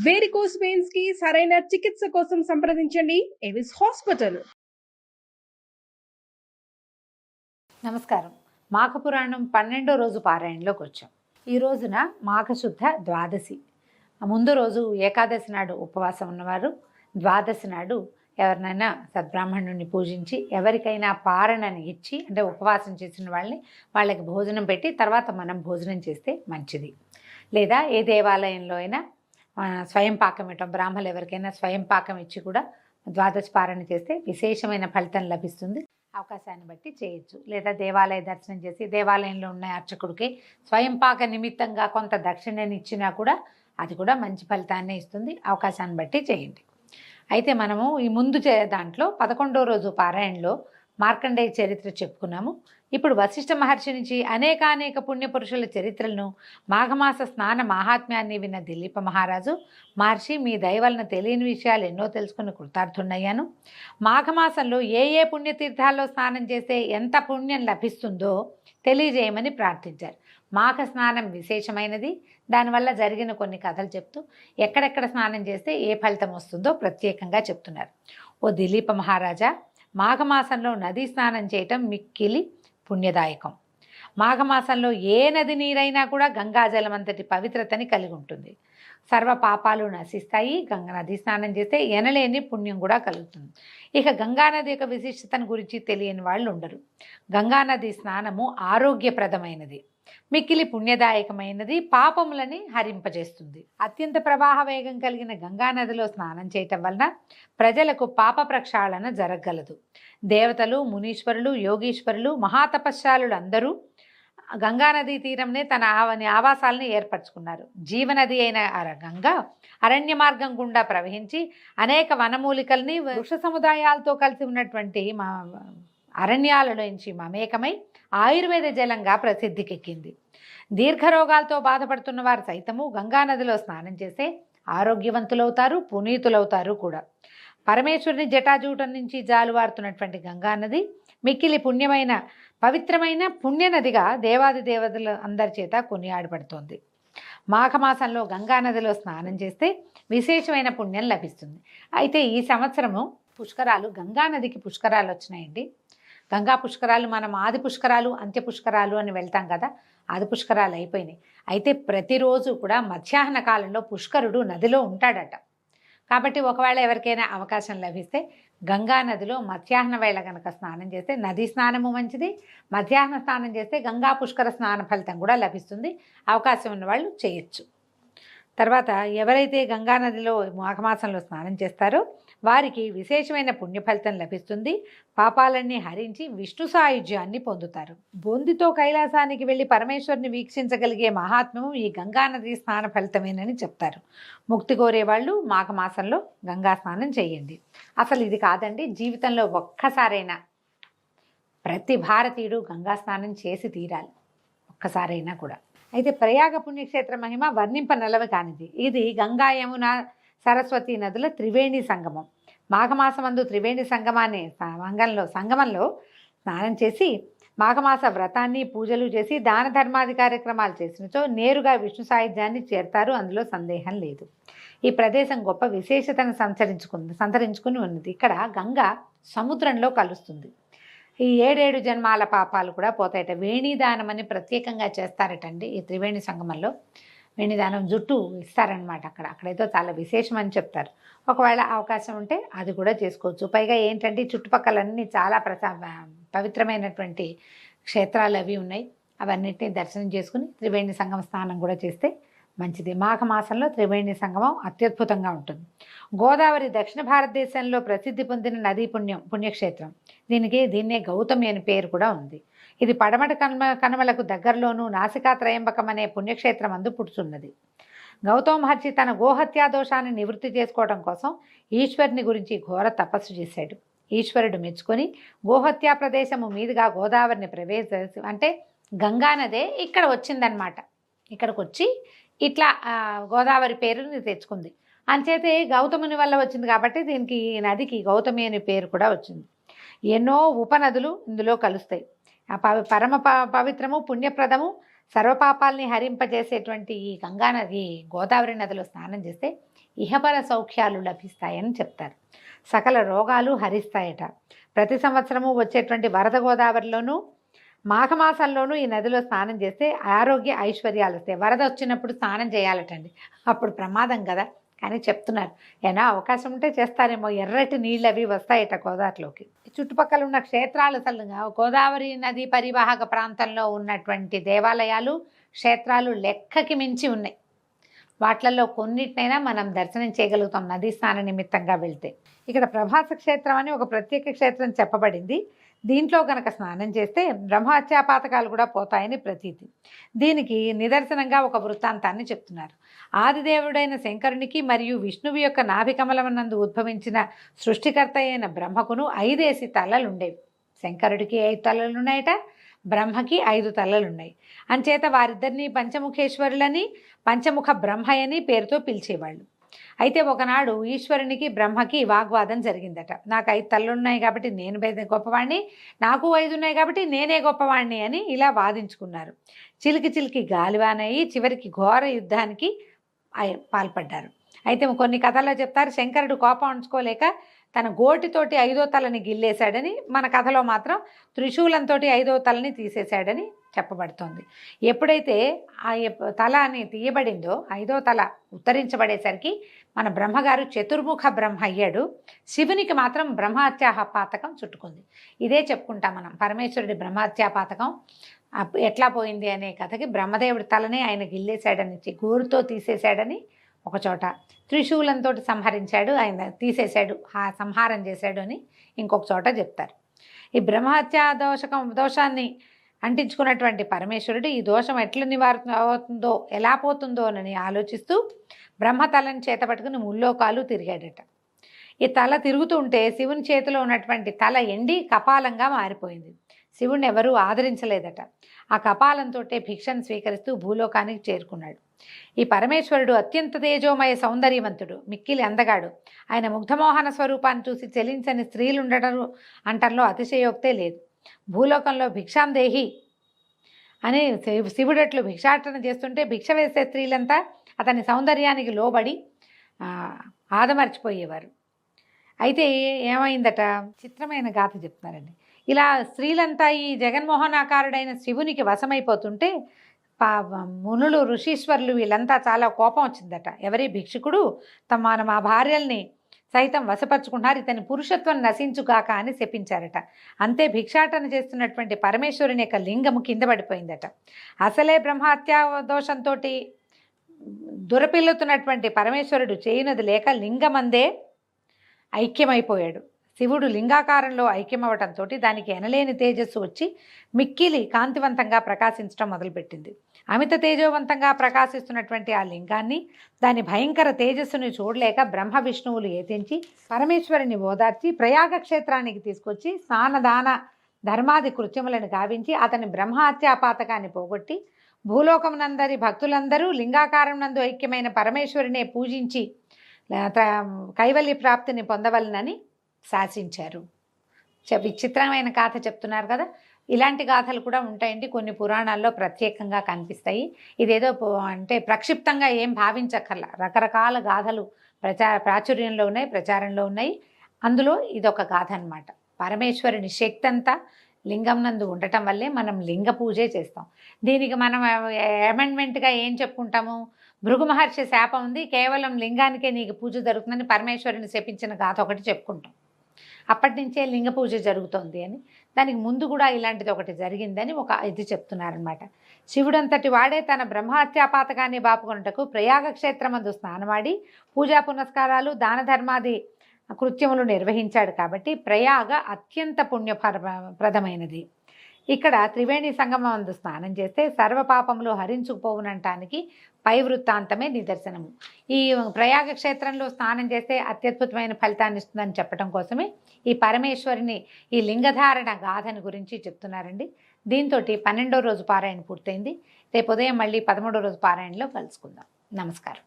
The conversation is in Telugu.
వేరికోస్ వెయిన్స్ కి సరైన చికిత్స కోసం సంప్రదించండి ఎవిస్ హాస్పిటల్. నమస్కారం. మాఘపురాణం 12వ రోజు పారాయణలోకి వచ్చాం. ఈ రోజున మాఘశుద్ధ ద్వాదశి. ముందు రోజు ఏకాదశి నాడు ఉపవాసం ఉన్నవారు, ద్వాదశి నాడు ఎవరినైనా సద్బ్రాహ్మణుని పూజించి ఎవరికైనా పారణని ఇచ్చి, అంటే ఉపవాసం చేసిన వాళ్ళకి భోజనం పెట్టి తర్వాత మనం భోజనం చేస్తే మంచిది. లేదా ఏ దేవాలయంలో అయినా స్వయం పాకం ఇవ్వటం, బ్రాహ్మణులు ఎవరికైనా స్వయం పాకం ఇచ్చి కూడా ద్వాదశి పారణ చేస్తే విశేషమైన ఫలితం లభిస్తుంది. అవకాశాన్ని బట్టి చేయొచ్చు. లేదా దేవాలయ దర్శనం చేసి దేవాలయంలో ఉన్న అర్చకుడికి స్వయం పాక నిమిత్తంగా కొంత దక్షిణని ఇచ్చినా కూడా అది కూడా మంచి ఫలితాన్ని ఇస్తుంది. అవకాశాన్ని బట్టి చేయండి. అయితే మనము ఈ ముందు దాంట్లో 11వ రోజు పారాయణలో మార్కండేయ చరిత్ర చెప్పుకున్నాము. ఇప్పుడు వశిష్ఠ మహర్షి నుంచి అనేక పుణ్యపురుషుల చరిత్రలను, మాఘమాస స్నాన మాహాత్మ్యాన్ని విన్న దిలీప మహారాజు, మహర్షి మీ దయవలన తెలియని విషయాలు ఎన్నో తెలుసుకుని కృతార్థున్నయ్యాను. మాఘమాసంలో ఏ పుణ్యతీర్థాల్లో స్నానం చేస్తే ఎంత పుణ్యం లభిస్తుందో తెలియజేయమని ప్రార్థించారు. మాఘ స్నానం విశేషమైనది. దానివల్ల జరిగిన కొన్ని కథలు చెప్తూ ఎక్కడెక్కడ స్నానం చేస్తే ఏ ఫలితం వస్తుందో ప్రత్యేకంగా చెప్తున్నారు. ఓ దిలీప మహారాజా, మాఘమాసంలో నదీ స్నానం చేయటం మిక్కిలి పుణ్యదాయకం. మాఘమాసంలో ఏ నది నీరైనా కూడా గంగాజలం అంతటి పవిత్రతని కలిగి ఉంటుంది. సర్వ పాపాలు నశిస్తాయి. నది స్నానం చేస్తే ఎనలేని పుణ్యం కూడా కలుగుతుంది. ఇక గంగానది యొక్క విశిష్టతను గురించి తెలియని వాళ్ళు ఉండరు. గంగానది స్నానము ఆరోగ్యప్రదమైనది, మిక్కిలి పుణ్యదాయకమైనది, పాపములని హరింపజేస్తుంది. అత్యంత ప్రవాహ వేగం కలిగిన గంగానదిలో స్నానం చేయటం వలన ప్రజలకు పాప ప్రక్షాళన జరగగలదు. దేవతలు, మునీశ్వరులు, యోగీశ్వరులు, మహాతపశ్శాలులు అందరూ గంగానదీ తీరంనే తన ఆవాసాలని ఏర్పరచుకున్నారు. జీవనది అయిన గంగా అరణ్య మార్గం గుండా ప్రవహించి అనేక వనమూలికల్ని, వృక్ష సముదాయాలతో కలిసి ఉన్నటువంటి అరణ్యాలలోంచి మమేకమై ఆయుర్వేద జలంగా ప్రసిద్ధికెక్కింది. దీర్ఘరోగాలతో బాధపడుతున్న వారు సైతము గంగానదిలో స్నానం చేస్తే ఆరోగ్యవంతులవుతారు, పునీతులవుతారు కూడా. పరమేశ్వరుని జటాజూటం నుంచి జాలువారుతున్నటువంటి గంగానది మిక్కిలి పుణ్యమైన, పవిత్రమైన పుణ్యనదిగా దేవాది దేవతల అందరి చేత కొనియాడబడుతోంది. మాఘమాసంలో గంగానదిలో స్నానం చేస్తే విశేషమైన పుణ్యం లభిస్తుంది. అయితే ఈ సంవత్సరము గంగానదికి పుష్కరాలు వచ్చినాయండి. గంగా పుష్కరాలు మనం ఆది పుష్కరాలు, అంత్య పుష్కరాలు అని వెళ్తాం కదా, ఆది పుష్కరాలు అయిపోయినాయి. అయితే ప్రతిరోజు కూడా మధ్యాహ్న కాలంలో పుష్కరుడు నదిలో ఉంటాడట. కాబట్టి ఒకవేళ ఎవరికైనా అవకాశం లభిస్తే గంగా నదిలో మధ్యాహ్న వేళ కనుక స్నానం చేస్తే, నదీ స్నానము మంచిది, మధ్యాహ్న స్నానం చేస్తే గంగా పుష్కర స్నాన ఫలితం కూడా లభిస్తుంది. అవకాశం ఉన్న వాళ్ళు చేయొచ్చు. తర్వాత ఎవరైతే గంగానదిలో మాఘమాసంలో స్నానం చేస్తారో వారికి విశేషమైన పుణ్యఫలితం లభిస్తుంది. పాపాలన్నీ హరించి విష్ణు సాయుధ్యాన్ని పొందుతారు. బొందితో కైలాసానికి వెళ్ళి పరమేశ్వరుని వీక్షించగలిగే మహాత్మ్యము ఈ గంగానది స్నాన ఫలితమేనని చెప్తారు. ముక్తి కోరేవాళ్ళు మాఘమాసంలో గంగా స్నానం చేయండి. అసలు ఇది కాదండి, జీవితంలో ఒక్కసారైనా ప్రతి భారతీయుడు గంగా స్నానం చేసి తీరాలి, ఒక్కసారైనా కూడా. అయితే ప్రయాగ పుణ్యక్షేత్ర మహిమ వర్ణింపనలవి కానిది. ఇది గంగా, యమున, సరస్వతి నదుల త్రివేణి సంగమం. మాఘమాసమందు త్రివేణి సంగమంలో స్నానం చేసి మాఘమాస వ్రతాన్ని, పూజలు చేసి దాన ధర్మాది కార్యక్రమాలు చేసినచో నేరుగా విష్ణు సాయుధ్యాన్ని చేరతారు. అందులో సందేహం లేదు. ఈ ప్రదేశం గొప్ప విశేషతను సంతరించుకుని ఉన్నది. ఇక్కడ గంగ సముద్రంలో కలుస్తుంది. ఈ 7 జన్మాల పాపాలు కూడా పోతాయట. వేణిదానం అని ప్రత్యేకంగా చేస్తారటండి ఈ త్రివేణి సంగమంలో. వేణిదానం జుట్టు ఇస్తారనమాట. అక్కడైతే చాలా విశేషం అని చెప్తారు. ఒకవేళ అవకాశం ఉంటే అది కూడా చేసుకోవచ్చు. పైగా ఏంటంటే చుట్టుపక్కలన్నీ చాలా పవిత్రమైనటువంటి క్షేత్రాలు అవి ఉన్నాయి. అవన్నిటిని దర్శనం చేసుకుని త్రివేణి సంగమ స్నానం కూడా చేస్తే మంచిది. మాఘమాసంలో త్రివేణి సంగమం అత్యద్భుతంగా ఉంటుంది. గోదావరి దక్షిణ భారతదేశంలో ప్రసిద్ధి పొందిన నదీ పుణ్యక్షేత్రం. దీన్నే గౌతమి అని పేరు కూడా ఉంది. ఇది పడమట కనుమలకు దగ్గరలోనూ నాసికా త్రయంబకం అనే పుణ్యక్షేత్రం అందు పుడుతున్నది. గౌతమ మహర్షి తన గోహత్యా దోషాన్ని నివృత్తి చేసుకోవడం కోసం ఈశ్వరుని గురించి ఘోర తపస్సు చేశాడు. ఈశ్వరుడు మెచ్చుకొని గోహత్యా ప్రదేశము మీదుగా గోదావరిని అంటే గంగానదే ఇక్కడ వచ్చిందనమాట. ఇక్కడికి వచ్చి ఇట్లా గోదావరి పేరుని తెచ్చుకుంది. అంచేతే గౌతముని వల్ల వచ్చింది కాబట్టి దీనికి, ఈ నదికి గౌతమి అనే పేరు కూడా వచ్చింది. ఎన్నో ఉపనదులు ఇందులో కలుస్తాయి. పరమ పవిత్రము, పుణ్యప్రదము, సర్వపాపాలని హరింపజేసేటువంటి ఈ గంగానది, గోదావరి నదిలో స్నానం చేస్తే ఇహపర సౌఖ్యాలు లభిస్తాయని చెప్తారు. సకల రోగాలు హరిస్తాయట. ప్రతి సంవత్సరము వచ్చేటువంటి వరద గోదావరిలోనూ మాఘమాసంలోనూ ఈ నదిలో స్నానం చేస్తే ఆరోగ్య ఐశ్వర్యాలు వస్తాయి. వరద వచ్చినప్పుడు స్నానం చేయాలటండి, అప్పుడు ప్రమాదం కదా, కానీ చెప్తున్నారు. ఏనా అవకాశం ఉంటే చేస్తారేమో. ఎర్రటి నీళ్ళు అవి వస్తాయట గోదావరిలోకి. చుట్టుపక్కల ఉన్న క్షేత్రాలు అసలు గోదావరి నది పరివాహక ప్రాంతంలో ఉన్నటువంటి దేవాలయాలు, క్షేత్రాలు లెక్కకి మించి ఉన్నాయి. వాట్లలో కొన్నిటినైనా మనం దర్శనం చేయగలుగుతాం నదీ స్నాన నిమిత్తంగా వెళ్తే. ఇక్కడ ప్రభాస క్షేత్రం అని ఒక ప్రత్యేక క్షేత్రం చెప్పబడింది. దీంట్లో కనుక స్నానం చేస్తే బ్రహ్మహత్యా పాతకాలు కూడా పోతాయని ప్రతీతి. దీనికి నిదర్శనంగా ఒక వృత్తాంతాన్ని చెప్తున్నారు. ఆదిదేవుడైన శంకరునికి మరియు విష్ణువు యొక్క నాభికమలమునందు ఉద్భవించిన సృష్టికర్త అయిన బ్రహ్మకును 5 తలలుండేవి. శంకరుడికి 5 తలలున్నాయట, బ్రహ్మకి 5 తలలున్నాయి. అంచేత వారిద్దరిని పంచముఖేశ్వరులని, పంచముఖ బ్రహ్మయని పేరుతో పిలిచేవాళ్ళు. అయితే ఒకనాడు ఈశ్వరునికి బ్రహ్మకి వాగ్వాదం జరిగిందట. నాకు 5 తలలున్నాయి కాబట్టి నేను గొప్పవాణ్ణి, నాకు 5 ఉన్నాయి కాబట్టి నేనే గొప్పవాణ్ణి అని ఇలా వాదించుకున్నారు. చిలికి చిలికి గాలివానయ్యి చివరికి ఘోర యుద్ధానికి పాల్పడ్డారు. అయితే కొన్ని కథల్లో చెప్తారు, శంకరుడు కోపం ఉంచుకోలేక తన గోటితోటి 5వ తలని గిల్లేశాడని, మన కథలో మాత్రం త్రిశూలంతో 5వ తలని తీసేశాడని చెప్పబడుతోంది. ఎప్పుడైతే ఆ తల అని తీయబడిందో 5వ తల ఉత్తరించబడేసరికి మన బ్రహ్మగారు చతుర్ముఖ బ్రహ్మ అయ్యాడు. శివునికి మాత్రం బ్రహ్మహత్యా పాతకం చుట్టుకుంది. ఇదే చెప్పుకుంటాం మనం, పరమేశ్వరుడి బ్రహ్మహత్యా పాతకం ఎట్లా పోయింది అనే కథకి బ్రహ్మదేవుడి తలనే ఆయన గిల్లేశాడని, గోరుతో తీసేశాడని ఒక చోట, త్రిశూలంతో సంహరించాడు, ఆయన తీసేశాడు, సంహారం చేశాడు అని ఇంకొక చోట చెప్తారు. ఈ బ్రహ్మహత్యా దోషాన్ని అంటించుకున్నటువంటి పరమేశ్వరుడు ఈ దోషం ఎట్లా నివారణ అవుతుందో, ఎలా పోతుందో అని ఆలోచిస్తూ బ్రహ్మతలని చేతపట్టుకుని ముల్లోకాలు తిరిగాడట. ఈ తల తిరుగుతూ ఉంటే శివుని చేతిలో ఉన్నటువంటి తల ఎండి కపాలంగా మారిపోయింది. శివుణ్ణి ఎవరూ ఆదరించలేదట. ఆ కపాలంతో భిక్షను స్వీకరిస్తూ భూలోకానికి చేరుకున్నాడు. ఈ పరమేశ్వరుడు అత్యంత తేజోమయ సౌందర్యవంతుడు, మిక్కిలి అందగాడు. ఆయన ముగ్ధమోహన స్వరూపాన్ని చూసి చెలించని స్త్రీలు ఉండడం అంటంలో అతిశయోక్తే లేదు. భూలోకంలో భిక్షాందేహి అని శివుడట్లు భిక్షాటన చేస్తుంటే భిక్ష వేసే స్త్రీలంతా అతని సౌందర్యానికి లోబడి ఆదమర్చిపోయేవారు. అయితే ఏమైందట, చిత్రమైన గాథ చెప్తున్నారండి. ఇలా స్త్రీలంతా ఈ జగన్మోహనాకారుడైన శివునికి వశమైపోతుంటే మునులు, ఋషీశ్వరులు వీళ్ళంతా చాలా కోపం వచ్చిందట. ఎవరి భిక్షుకుడు మా భార్యల్ని సైతం వశపరుచుకున్నారు, ఇతని పురుషత్వం నశించుగాక అని శపించారట. అంతే భిక్షాటన చేస్తున్నటువంటి పరమేశ్వరుని యొక్క లింగము కింద పడిపోయిందట. అసలే బ్రహ్మహత్యా దోషంతో దురపిల్లుతున్నటువంటి పరమేశ్వరుడు చేయునది లేక లింగమందే ఐక్యమైపోయాడు. శివుడు లింగాకారంలో ఐక్యమవటంతో దానికి ఎనలేని తేజస్సు వచ్చి మిక్కిలి కాంతివంతంగా ప్రకాశించడం మొదలుపెట్టింది. అమిత తేజోవంతంగా ప్రకాశిస్తున్నటువంటి ఆ లింగాన్ని, దాని భయంకర తేజస్సును చూడలేక బ్రహ్మ విష్ణువులు ఏతించి పరమేశ్వరుని ఓదార్చి ప్రయాగ క్షేత్రానికి తీసుకొచ్చి స్నానదాన ధర్మాది కృత్యములను గావించి అతని బ్రహ్మహత్యాపాతకాన్ని పోగొట్టి భూలోకమునందరి భక్తులందరూ లింగాకారం నందు ఐక్యమైన పరమేశ్వరునే పూజించి కైవల్య ప్రాప్తిని పొందవలనని శాసించారు. విచిత్రమైన గాథ చెప్తున్నారు కదా. ఇలాంటి గాథలు కూడా ఉంటాయండి, కొన్ని పురాణాల్లో ప్రత్యేకంగా కనిపిస్తాయి. ఇదేదో అంటే ప్రక్షిప్తంగా ఏం భావించక్కర్లా, రకరకాల గాథలు ప్రాచుర్యంలో ఉన్నాయి, ప్రచారంలో ఉన్నాయి. అందులో ఇదొక గాథ అన్నమాట. పరమేశ్వరుని శక్తి అంతా లింగం నందు ఉండటం వల్లే మనం లింగ పూజే చేస్తాం. దీనికి మనం అమెండ్మెంట్గా ఏం చెప్పుకుంటాము, భృగు మహర్షి శాపం ఉంది, కేవలం లింగానికే నీకు పూజ జరుగుతుందని పరమేశ్వరుని శపించిన గాథ ఒకటి చెప్పుకుంటాం. అప్పటి నుంచే లింగ పూజ జరుగుతోంది అని, దానికి ముందు కూడా ఇలాంటిది ఒకటి జరిగిందని ఒక ఇది చెప్తున్నారనమాట. శివుడంతటి వాడే తన బ్రహ్మహత్యాపాతకాన్ని బాపుకొనుటకు ప్రయాగ క్షేత్రమందు స్నానమాడి పూజా పునస్కారాలు దాన ధర్మాది కృత్యములు నిర్వహించాడు కాబట్టి ప్రయాగ అత్యంత పుణ్యప్రదమైనది. ఇక్కడ త్రివేణి సంగమం అందు స్నానం చేస్తే సర్వపాపములు హరించుకుపోవునంటానికి పై వృత్తాంతమే నిదర్శనము. ఈ ప్రయాగ క్షేత్రంలో స్నానం చేస్తే అత్యద్భుతమైన ఫలితాన్ని ఇస్తుందని చెప్పడం కోసమే ఈ పరమేశ్వరిని ఈ లింగధారణ గాథని గురించి చెప్తున్నారండి. దీంతో 12వ రోజు పారాయణ పూర్తయింది. రేపు ఉదయం మళ్ళీ 13వ రోజు పారాయణలో కలుసుకుందాం. నమస్కారం.